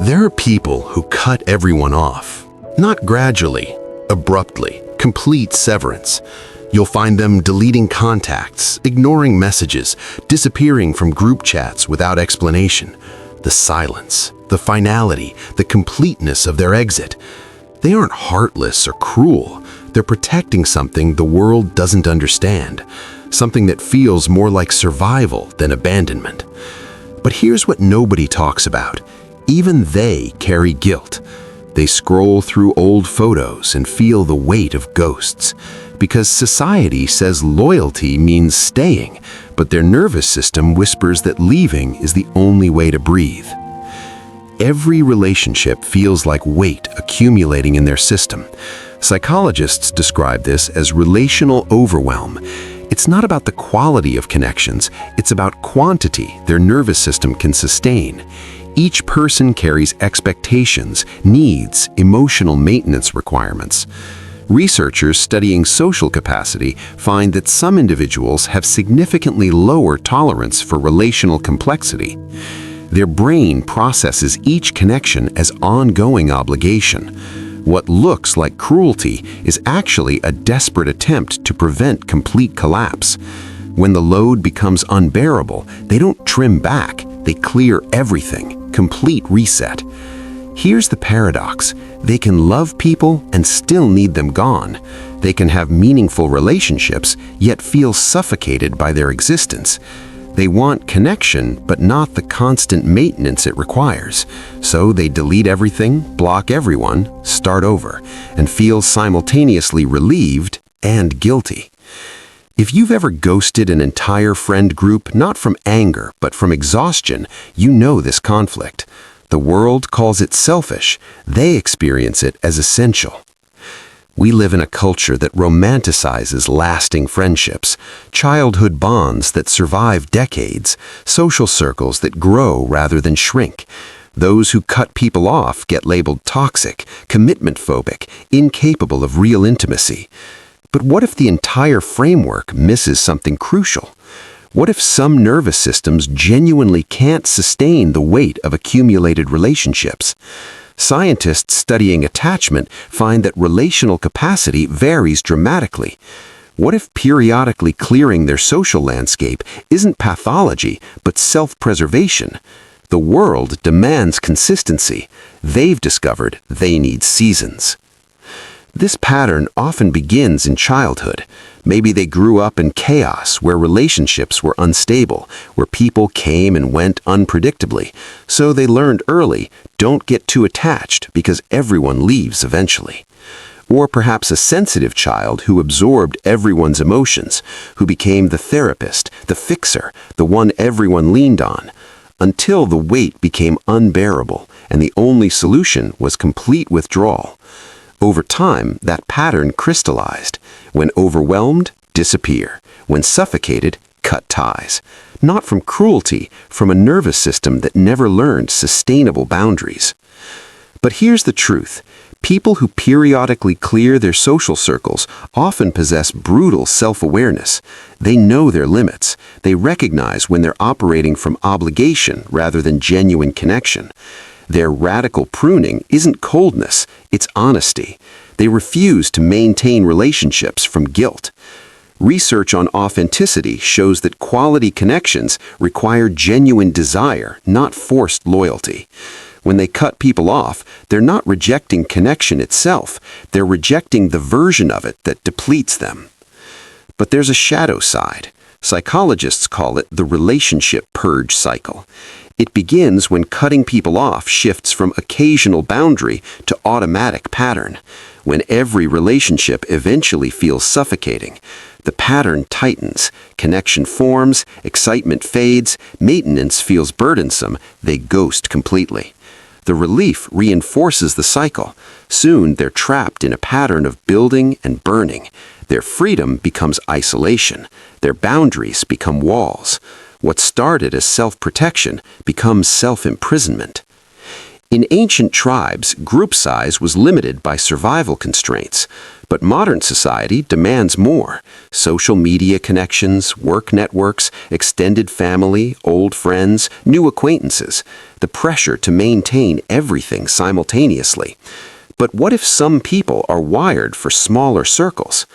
There are people who cut everyone off, not gradually, abruptly, complete severance. You'll find them deleting contacts, ignoring messages, disappearing from group chats without explanation. The silence, the finality, the completeness of their exit. They aren't heartless or cruel. They're protecting something the world doesn't understand, something that feels more like survival than abandonment. But here's what nobody talks about. Even they carry guilt. They scroll through old photos and feel the weight of ghosts, because society says loyalty means staying, but their nervous system whispers that leaving is the only way to breathe. Every relationship feels like weight accumulating in their system. Psychologists describe this as relational overwhelm. It's not about the quality of connections, it's about quantity their nervous system can sustain. Each person carries expectations, needs, emotional maintenance requirements. Researchers studying social capacity find that some individuals have significantly lower tolerance for relational complexity. Their brain processes each connection as ongoing obligation. What looks like cruelty is actually a desperate attempt to prevent complete collapse. When the load becomes unbearable, they don't trim back, they clear everything. Complete reset. Here's the paradox. They can love people and still need them gone. They can have meaningful relationships, yet feel suffocated by their existence. They want connection, but not the constant maintenance it requires. So they delete everything, block everyone, start over, and feel simultaneously relieved and guilty. If you've ever ghosted an entire friend group, not from anger, but from exhaustion, you know this conflict. The world calls it selfish. They experience it as essential. We live in a culture that romanticizes lasting friendships, childhood bonds that survive decades, social circles that grow rather than shrink. Those who cut people off get labeled toxic, commitment phobic, incapable of real intimacy. But what if the entire framework misses something crucial? What if some nervous systems genuinely can't sustain the weight of accumulated relationships? Scientists studying attachment find that relational capacity varies dramatically. What if periodically clearing their social landscape isn't pathology, but self-preservation? The world demands consistency. They've discovered they need seasons. This pattern often begins in childhood. Maybe they grew up in chaos where relationships were unstable, where people came and went unpredictably. So they learned early, don't get too attached because everyone leaves eventually. Or perhaps a sensitive child who absorbed everyone's emotions, who became the therapist, the fixer, the one everyone leaned on, until the weight became unbearable and the only solution was complete withdrawal. Over time, that pattern crystallized. When overwhelmed, disappear. When suffocated, cut ties. Not from cruelty, from a nervous system that never learned sustainable boundaries. But here's the truth. People who periodically clear their social circles often possess brutal self-awareness. They know their limits. They recognize when they're operating from obligation rather than genuine connection. Their radical pruning isn't coldness, it's honesty. They refuse to maintain relationships from guilt. Research on authenticity shows that quality connections require genuine desire, not forced loyalty. When they cut people off, they're not rejecting connection itself, they're rejecting the version of it that depletes them. But there's a shadow side. Psychologists call it the relationship purge cycle. It begins when cutting people off shifts from occasional boundary to automatic pattern. When every relationship eventually feels suffocating, the pattern tightens, connection forms, excitement fades, maintenance feels burdensome, they ghost completely. The relief reinforces the cycle. Soon they're trapped in a pattern of building and burning. Their freedom becomes isolation. Their boundaries become walls. What started as self-protection becomes self-imprisonment. In ancient tribes, group size was limited by survival constraints, but modern society demands more. Social media connections, work networks, extended family, old friends, new acquaintances, the pressure to maintain everything simultaneously. But what if some people are wired for smaller circles?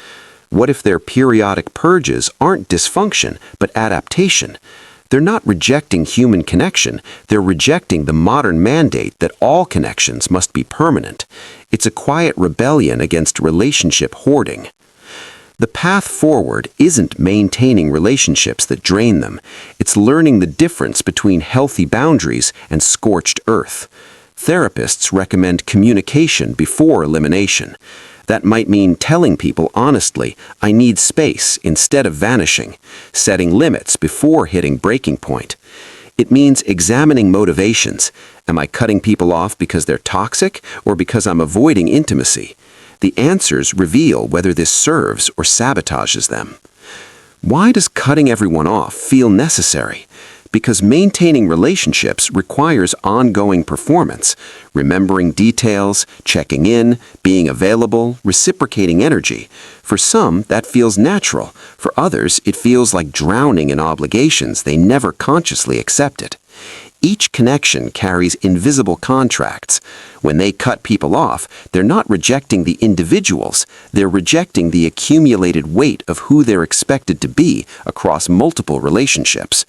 What if their periodic purges aren't dysfunction, but adaptation? They're not rejecting human connection, they're rejecting the modern mandate that all connections must be permanent. It's a quiet rebellion against relationship hoarding. The path forward isn't maintaining relationships that drain them. It's learning the difference between healthy boundaries and scorched earth. Therapists recommend communication before elimination. That might mean telling people honestly, I need space instead of vanishing, setting limits before hitting breaking point. It means examining motivations. Am I cutting people off because they're toxic or because I'm avoiding intimacy? The answers reveal whether this serves or sabotages them. Why does cutting everyone off feel necessary? Because maintaining relationships requires ongoing performance, remembering details, checking in, being available, reciprocating energy. For some, that feels natural. For others, it feels like drowning in obligations they never consciously accepted. Each connection carries invisible contracts. When they cut people off, they're not rejecting the individuals, they're rejecting the accumulated weight of who they're expected to be across multiple relationships.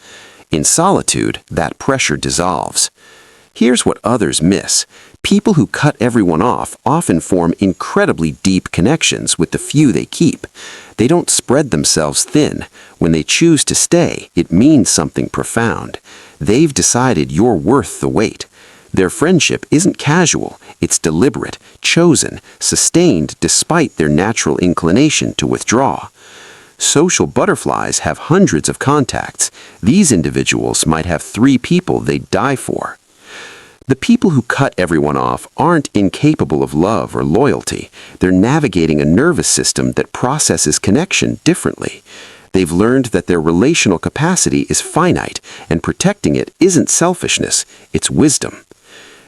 In solitude, that pressure dissolves. Here's what others miss. People who cut everyone off often form incredibly deep connections with the few they keep. They don't spread themselves thin. When they choose to stay, it means something profound. They've decided you're worth the wait. Their friendship isn't casual, it's deliberate, chosen, sustained despite their natural inclination to withdraw. Social butterflies have hundreds of contacts. These individuals might have 3 people they'd die for. The people who cut everyone off aren't incapable of love or loyalty. They're navigating a nervous system that processes connection differently. They've learned that their relational capacity is finite, and protecting it isn't selfishness, it's wisdom.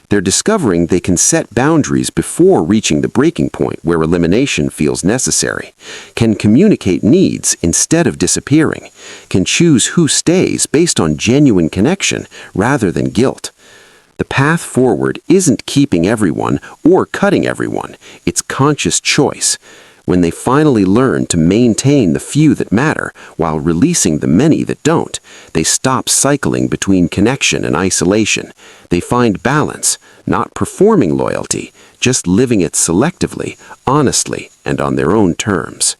They're discovering they can set boundaries before reaching the breaking point where elimination feels necessary, can communicate needs instead of disappearing, can choose who stays based on genuine connection rather than guilt. The path forward isn't keeping everyone or cutting everyone, it's conscious choice. When they finally learn to maintain the few that matter while releasing the many that don't, they stop cycling between connection and isolation. They find balance, not performing loyalty, just living it selectively, honestly, and on their own terms.